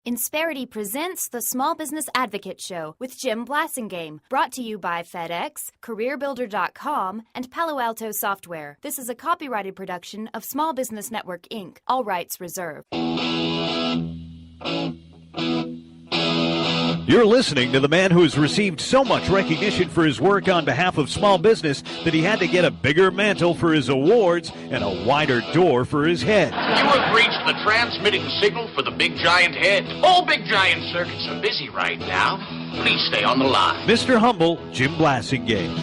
Insperity presents the Small Business Advocate Show with Jim Blasingame, brought to you by FedEx, CareerBuilder.com, and Palo Alto Software. This is a copyrighted production of Small Business Network, Inc., all rights reserved. You're listening to the man who has received so much recognition for his work on behalf of small business that he had to get a bigger mantle for his awards and a wider door for his head. You have reached the transmitting signal for the Big Giant Head. All Big Giant circuits are busy right now. Please stay on the line. Mr. Humble, Jim Blasingame.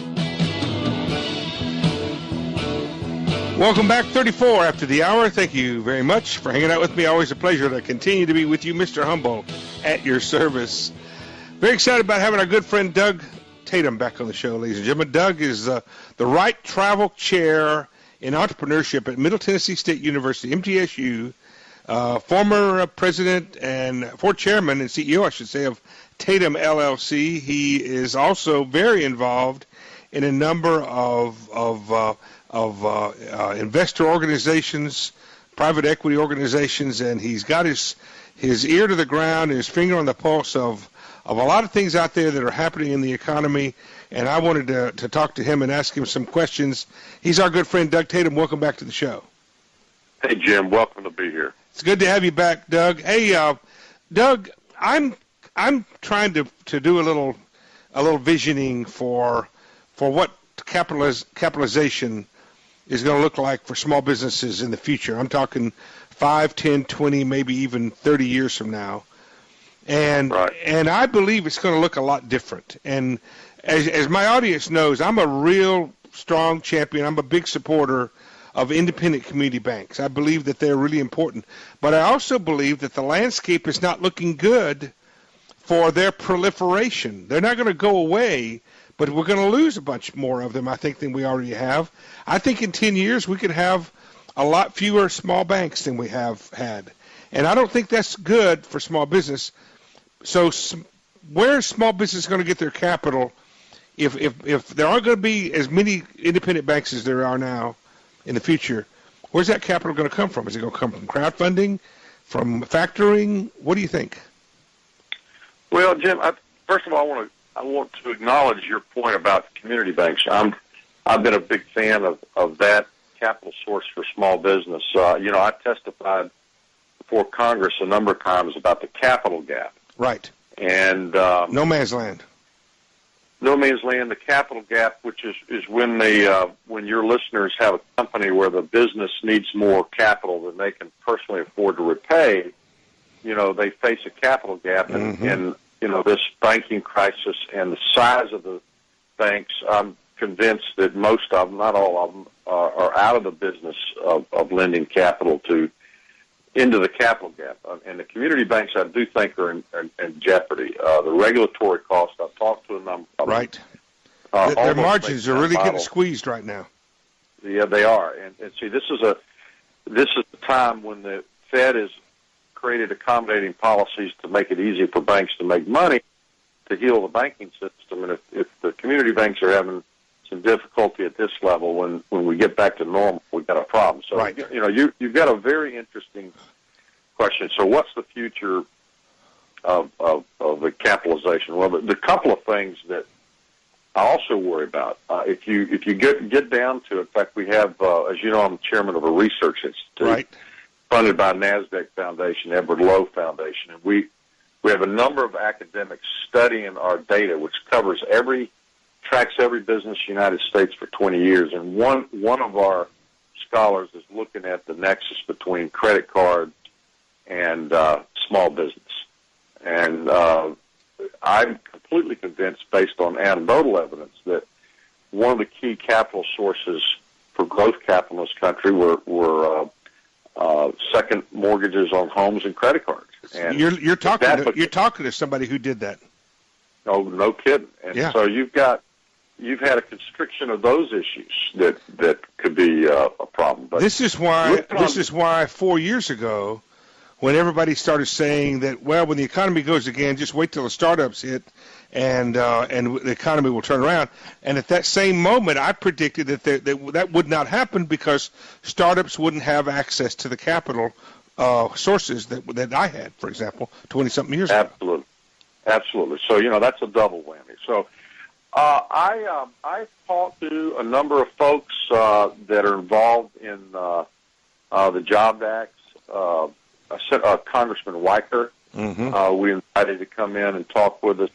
Welcome back, 34 after the hour. Thank you very much for hanging out with me. Always a pleasure to continue to be with you, Mr. Humble, at your service. Very excited about having our good friend Doug Tatum back on the show, ladies and gentlemen. Doug is the Wright Travel Chair in Entrepreneurship at Middle Tennessee State University, MTSU, former president and chairman and CEO, I should say, of Tatum LLC. He is also very involved in a number of investor organizations, private equity organizations, and he's got his ear to the ground and his finger on the pulse of a lot of things out there that are happening in the economy, and I wanted to talk to him and ask him some questions. He's our good friend, Doug Tatum. Welcome back to the show. Hey, Jim. Welcome to be here. It's good to have you back, Doug. Hey, Doug, I'm trying to do a little visioning for what capitalization is going to look like for small businesses in the future. I'm talking 5, 10, 20, maybe even 30 years from now. And I believe it's going to look a lot different. And as my audience knows, I'm a real strong champion. I'm a big supporter of independent community banks. I believe that they're really important. But I also believe that the landscape is not looking good for their proliferation. They're not going to go away, but we're going to lose a bunch more of them, I think, than we already have. I think in 10 years we could have a lot fewer small banks than we have had. And I don't think that's good for small business. So where is small business going to get their capital if there aren't going to be as many independent banks as there are now in the future? Where's that capital going to come from? Is it going to come from crowdfunding, from factoring? What do you think? Well, Jim, first of all, I want to acknowledge your point about community banks. I've been a big fan of that capital source for small business. I testified before Congress a number of times about the capital gap. Right. And no man's land. No man's land, the capital gap, which is when when your listeners have a company where the business needs more capital than they can personally afford to repay, they face a capital gap. And this banking crisis and the size of the banks, I'm convinced that most of them, not all of them, are out of the business of lending capital into the capital gap. And the community banks, I do think, are in jeopardy. The regulatory costs, I've talked to a number of them. Right. Their margins are really getting squeezed right now. Yeah, they are. And see, this is the time when the Fed has created accommodating policies to make it easy for banks to make money to heal the banking system. And if the community banks are having some difficulty at this level, when we get back to normal, we've got a problem. So, right. You've got a very interesting question. So what's the future of the capitalization? Well, the couple of things that I also worry about, if you get down to it, in fact, we have, as you know, I'm chairman of a research institute, right, funded by NASDAQ Foundation, Edward Lowe Foundation, and we have a number of academics studying our data, which tracks every business in the United States for 20 years, and one of our scholars is looking at the nexus between credit cards and small business. And I'm completely convinced, based on anecdotal evidence, that one of the key capital sources for growth capital in this country were second mortgages on homes and credit cards. And you're talking to somebody who did that. Oh, no kidding. And so you've had a constriction of those issues that could be a problem. But this is why 4 years ago, when everybody started saying that, well, when the economy goes again, just wait till the startups hit, and the economy will turn around. And at that same moment, I predicted that would not happen because startups wouldn't have access to the capital sources that I had, for example, 20-something years ago. Absolutely. Absolutely. So, that's a double whammy. So I talked to a number of folks that are involved in the Job Act. Congressman Weicker, we invited to come in and talk with us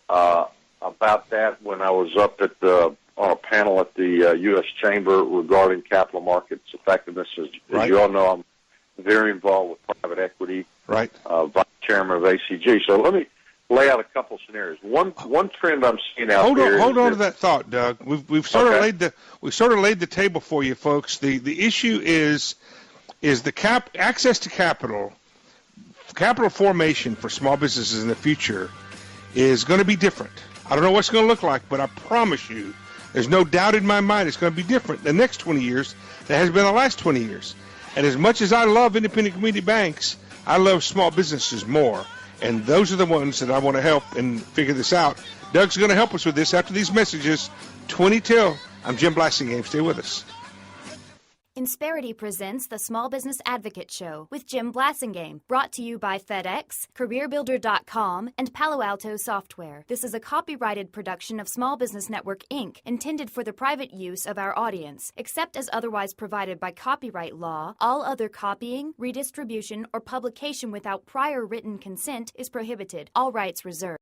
about that when I was up on a panel at the U.S. Chamber regarding capital markets effectiveness. As you all know, I'm very involved with private equity, vice chairman of ACG. So let me lay out a couple scenarios. One trend I'm seeing out there. Hold on to that thought, Doug. We've sort of laid the table for you, folks. The issue is the access to capital formation for small businesses in the future is going to be different. I don't know what it's going to look like, but I promise you, there's no doubt in my mind it's going to be different the next 20 years than has been the last 20 years. And as much as I love independent community banks, I love small businesses more. And those are the ones that I want to help and figure this out. Doug's going to help us with this after these messages. 20 till. I'm Jim Blasingame. Stay with us. Insperity presents the Small Business Advocate Show with Jim Blasingame, brought to you by FedEx, CareerBuilder.com, and Palo Alto Software. This is a copyrighted production of Small Business Network, Inc., intended for the private use of our audience. Except as otherwise provided by copyright law, all other copying, redistribution, or publication without prior written consent is prohibited. All rights reserved.